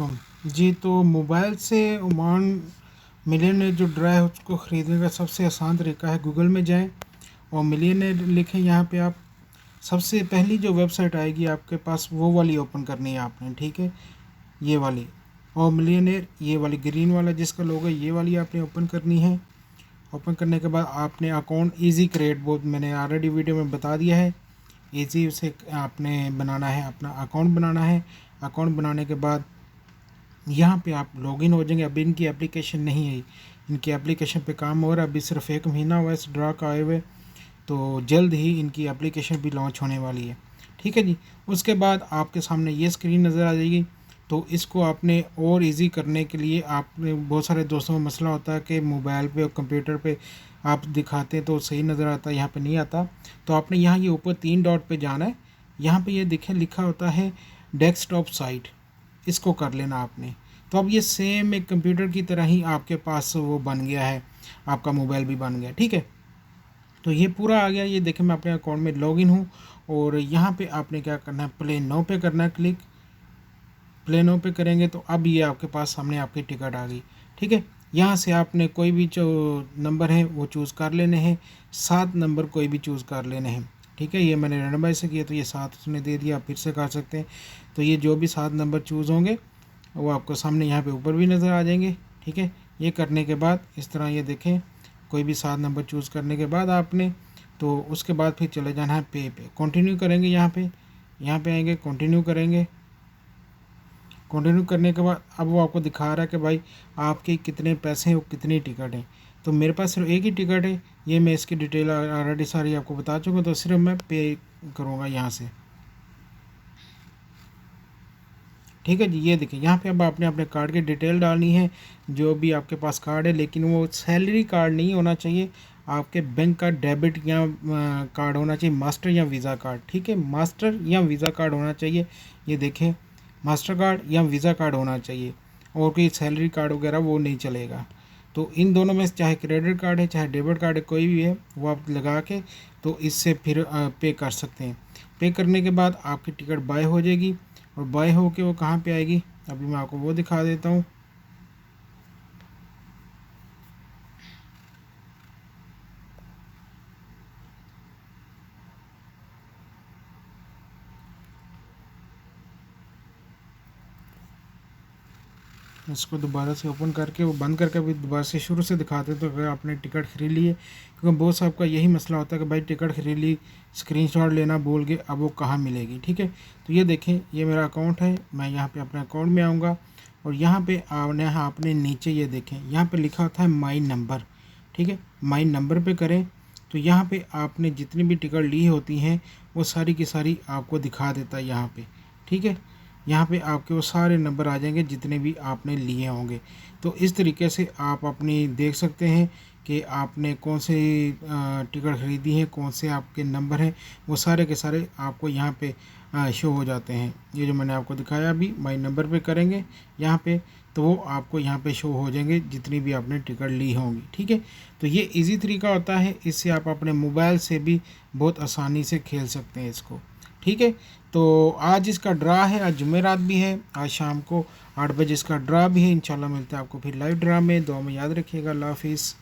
वालेकुम जी। तो मोबाइल से ओमान मिलियनेयर जो ड्रा है उसको ख़रीदने का सबसे आसान तरीका है, गूगल में जाएं और मिलियनेयर लिखें। यहाँ पे आप सबसे पहली जो वेबसाइट आएगी आपके पास वो वाली ओपन करनी है आपने, ठीक है, ये वाली। और मिलियनेयर ये वाली ग्रीन वाला जिसका लोगो है ये वाली आपने ओपन करनी है। ओपन करने के बाद आपने अकाउंट ईज़ी क्रिएट, बहुत मैंने ऑलरेडी वीडियो में बता दिया है, ईज़ी उसे आपने बनाना है, अपना अकाउंट बनाना है। अकाउंट बनाने के बाद यहाँ पे आप लॉगिन हो जाएंगे। अभी इनकी एप्लीकेशन नहीं है, इनकी एप्लीकेशन पे काम हो रहा है, अभी सिर्फ 1 महीना हुआ है इस ड्रा का आए हुए, तो जल्द ही इनकी एप्लीकेशन भी लॉन्च होने वाली है, ठीक है जी। उसके बाद आपके सामने ये स्क्रीन नज़र आ जाएगी। तो इसको आपने और इजी करने के लिए, आपने बहुत सारे दोस्तों में मसला होता है कि मोबाइल पे और कंप्यूटर पे आप दिखाते हैं तो सही नज़र आता है, यहाँ पे नहीं आता। तो आपने यहाँ ये ऊपर 3 डॉट पे जाना है, यहाँ पे ये दिखे लिखा होता है डेस्कटॉप साइट, इसको कर लेना आपने। तो अब ये सेम एक कंप्यूटर की तरह ही आपके पास वो बन गया है, आपका मोबाइल भी बन गया, ठीक है। तो ये पूरा आ गया। ये देखें मैं अपने अकाउंट में लॉगिन हूँ और यहाँ पे आपने क्या करना है, प्ले नाउ पे करना है क्लिक। प्ले नाउ पे करेंगे तो अब ये आपके पास सामने आपकी टिकट आ गई, ठीक है। यहाँ से आपने कोई भी जो नंबर है वो चूज़ कर लेने हैं, 7 नंबर कोई भी चूज़ कर लेने हैं, ठीक है। ये मैंने रैंडमाइज से किया तो ये 7 उसने दे दिया, आप फिर से कर सकते हैं। तो ये जो भी 7 नंबर चूज़ होंगे वो आपको सामने यहाँ पे ऊपर भी नज़र आ जाएंगे, ठीक है। ये करने के बाद इस तरह ये देखें, कोई भी 7 नंबर चूज़ करने के बाद आपने, तो उसके बाद फिर चले जाना है पे कंटिन्यू करेंगे। यहाँ पे आएंगे, कंटिन्यू करेंगे। कंटिन्यू करने के बाद अब वो आपको दिखा रहा है कि भाई आपके कितने पैसे हैं और कितनी टिकट है। तो मेरे पास सिर्फ एक ही टिकट है, ये मैं इसकी डिटेल ऑलरेडी सारी आपको बता चुका, तो सिर्फ मैं पे करूँगा यहाँ से, ठीक है जी। ये देखिए यहाँ पे अब आपने अपने कार्ड की डिटेल डालनी है, जो भी आपके पास कार्ड है, लेकिन वो सैलरी कार्ड नहीं होना चाहिए, आपके बैंक का डेबिट या कार्ड होना चाहिए, मास्टर या वीज़ा कार्ड, ठीक है, मास्टर या वीज़ा कार्ड होना चाहिए। ये देखें मास्टर कार्ड या वीज़ा कार्ड होना चाहिए, और कोई सैलरी कार्ड वगैरह वो नहीं चलेगा। तो इन दोनों में चाहे क्रेडिट कार्ड है चाहे डेबिट कार्ड है, कोई भी है वो आप लगा के तो इससे फिर पे कर सकते हैं। पे करने के बाद आपकी टिकट बाय हो जाएगी, और बाय हो के वो कहाँ पे आएगी, अभी मैं आपको वो दिखा देता हूँ। इसको दोबारा से ओपन करके वो बंद करके भी दोबारा से शुरू से दिखाते तो अगर आपने टिकट खरीद ली है, क्योंकि बहुत साहब का यही मसला होता है कि भाई टिकट खरीद ली, स्क्रीनशॉट लेना भूल गए, अब वो कहाँ मिलेगी, ठीक है। तो ये देखें ये मेरा अकाउंट है, मैं यहाँ पे अपने अकाउंट में आऊँगा और यहाँ पे आपने नीचे ये देखें यहाँ पे लिखा होता है माई नंबर, ठीक है। माई नंबर पे करें तो यहाँ पे आपने जितनी भी टिकट ली होती हैं वो सारी की सारी आपको दिखा देता है यहाँ पे, ठीक है। यहाँ पे आपके वो सारे नंबर आ जाएंगे जितने भी आपने लिए होंगे। तो इस तरीके से आप अपनी देख सकते हैं कि आपने कौन से टिकट ख़रीदी है, कौन से आपके नंबर हैं, वो सारे के सारे आपको यहाँ पे शो हो जाते हैं। ये जो मैंने आपको दिखाया अभी, माई नंबर पे करेंगे यहाँ पे तो वो आपको यहाँ पे शो हो जाएंगे जितनी भी आपने टिकट ली होंगी, ठीक है। तो ये इजी तरीका होता है, इससे आप अपने मोबाइल से भी बहुत आसानी से खेल सकते हैं इसको, ठीक है। तो आज इसका ड्रा है, आज जुमेरात भी है, आज शाम को 8 बजे इसका ड्रा भी है। इंशाल्लाह मिलते हैं आपको फिर लाइव ड्रा में। दुआ में याद रखिएगा। अल्लाह हाफिज़।